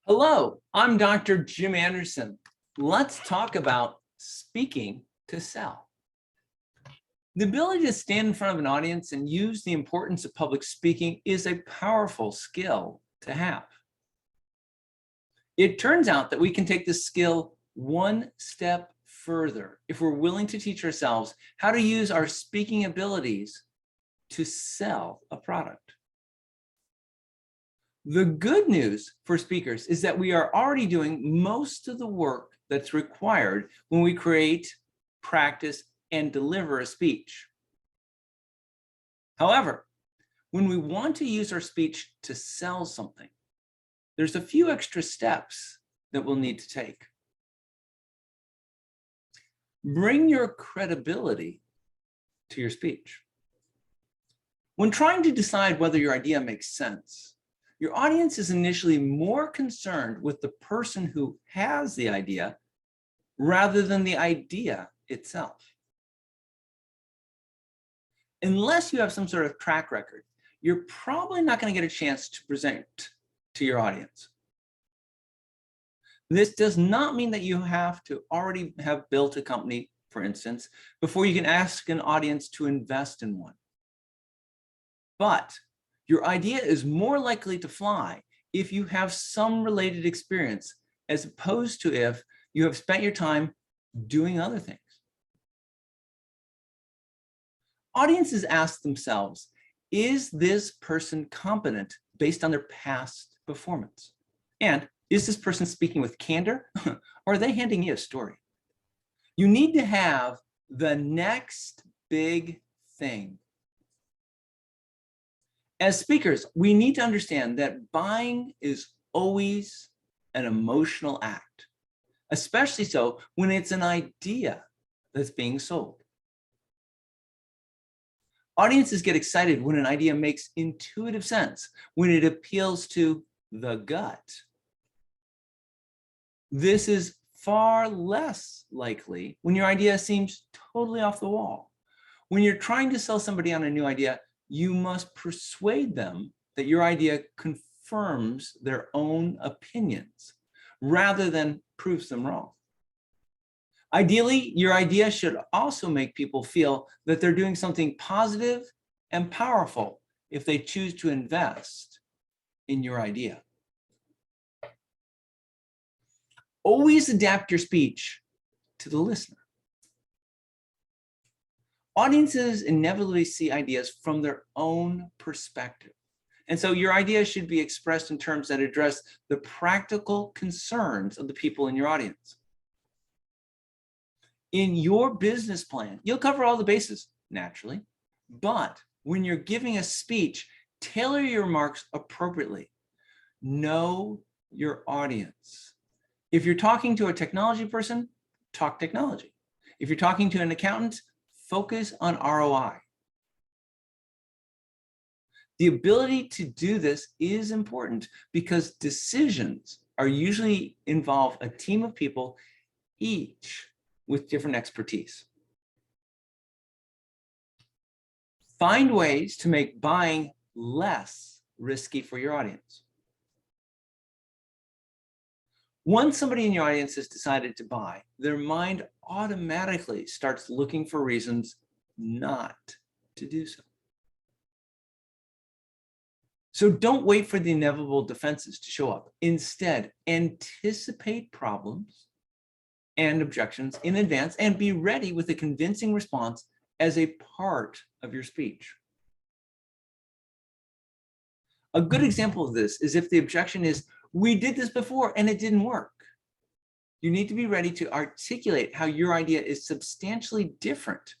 Hello, I'm Dr. Jim Anderson. Let's talk about speaking to sell. The ability to stand in front of an audience and use the importance of public speaking is a powerful skill to have. It turns out that we can take this skill one step further if we're willing to teach ourselves how to use our speaking abilities to sell a product. The good news for speakers is that we are already doing most of the work that's required when we create, practice, and deliver a speech. However, when we want to use our speech to sell something, there's a few extra steps that we'll need to take. Bring your credibility to your speech. When trying to decide whether your idea makes sense, your audience is initially more concerned with the person who has the idea rather than the idea itself. Unless you have some sort of track record, you're probably not going to get a chance to present to your audience. This does not mean that you have to already have built a company, for instance, before you can ask an audience to invest in one. But your idea is more likely to fly if you have some related experience, as opposed to if you have spent your time doing other things. Audiences ask themselves, is this person competent based on their past performance? And is this person speaking with candor, or are they handing you a story? You need to have the next big thing. As speakers, we need to understand that buying is always an emotional act, especially so when it's an idea that's being sold. Audiences get excited when an idea makes intuitive sense, when it appeals to the gut. This is far less likely when your idea seems totally off the wall. When you're trying to sell somebody on a new idea, you must persuade them that your idea confirms their own opinions rather than proves them wrong. Ideally, your idea should also make people feel that they're doing something positive and powerful if they choose to invest in your idea. Always adapt your speech to the listener. Audiences inevitably see ideas from their own perspective. And so your idea should be expressed in terms that address the practical concerns of the people in your audience. In your business plan, you'll cover all the bases, naturally, but when you're giving a speech, tailor your remarks appropriately. Know your audience. If you're talking to a technology person, talk technology. If you're talking to an accountant, focus on ROI. The ability to do this is important because decisions are usually involve a team of people, each with different expertise. Find ways to make buying less risky for your audience. Once somebody in your audience has decided to buy, their mind automatically starts looking for reasons not to do so. So don't wait for the inevitable defenses to show up. Instead, anticipate problems and objections in advance and be ready with a convincing response as a part of your speech. A good example of this is if the objection is, we did this before and it didn't work. You need to be ready to articulate how your idea is substantially different.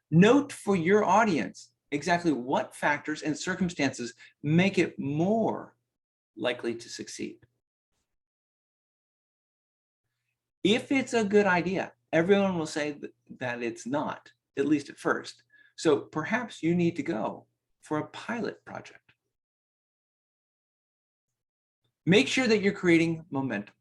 Note for your audience exactly what factors and circumstances make it more likely to succeed. If it's a good idea, everyone will say that it's not, at least at first. So perhaps you need to go for a pilot project. Make sure that you're creating momentum.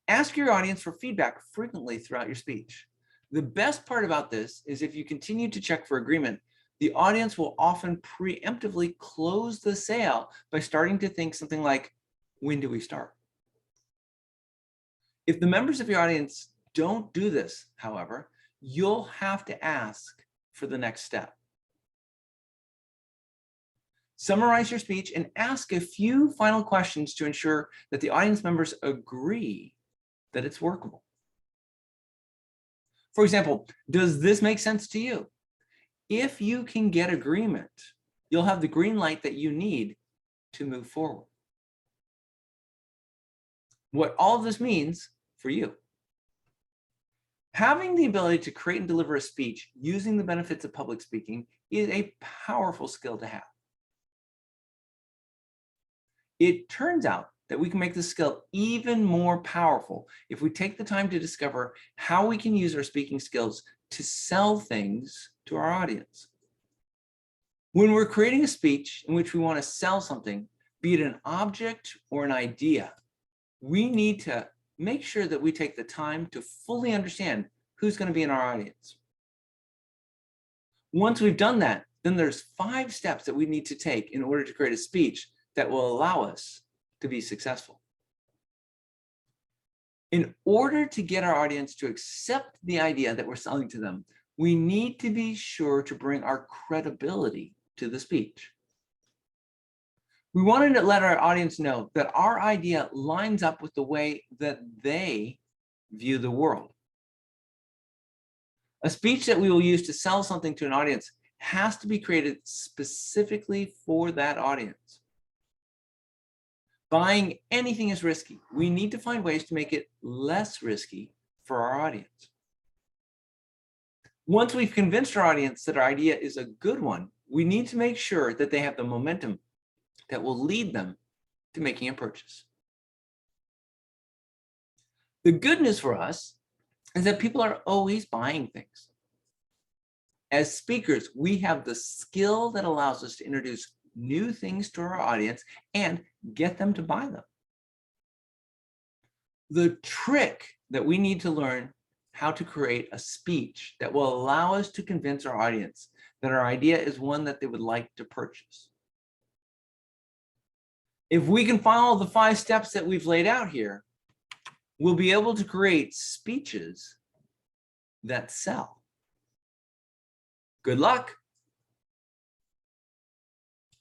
Ask your audience for feedback frequently throughout your speech. The best part about this is if you continue to check for agreement, the audience will often preemptively close the sale by starting to think something like, when do we start? If the members of your audience don't do this, however, you'll have to ask for the next step. Summarize your speech and ask a few final questions to ensure that the audience members agree that it's workable. For example, does this make sense to you? If you can get agreement, you'll have the green light that you need to move forward. What all of this means for you. Having the ability to create and deliver a speech using the benefits of public speaking is a powerful skill to have. It turns out that we can make this skill even more powerful if we take the time to discover how we can use our speaking skills to sell things to our audience. When we're creating a speech in which we want to sell something, be it an object or an idea, we need to make sure that we take the time to fully understand who's going to be in our audience. Once we've done that, then there's 5 steps that we need to take in order to create a speech that will allow us to be successful. In order to get our audience to accept the idea that we're selling to them, we need to be sure to bring our credibility to the speech. We wanted to let our audience know that our idea lines up with the way that they view the world. A speech that we will use to sell something to an audience has to be created specifically for that audience. Buying anything is risky. We need to find ways to make it less risky for our audience. Once we've convinced our audience that our idea is a good one, we need to make sure that they have the momentum that will lead them to making a purchase. The good news for us is that people are always buying things. As speakers, we have the skill that allows us to introduce new things to our audience and get them to buy them. The trick that we need to learn how to create a speech that will allow us to convince our audience that our idea is one that they would like to purchase. If we can follow the 5 steps that we've laid out here, we'll be able to create speeches that sell. Good luck.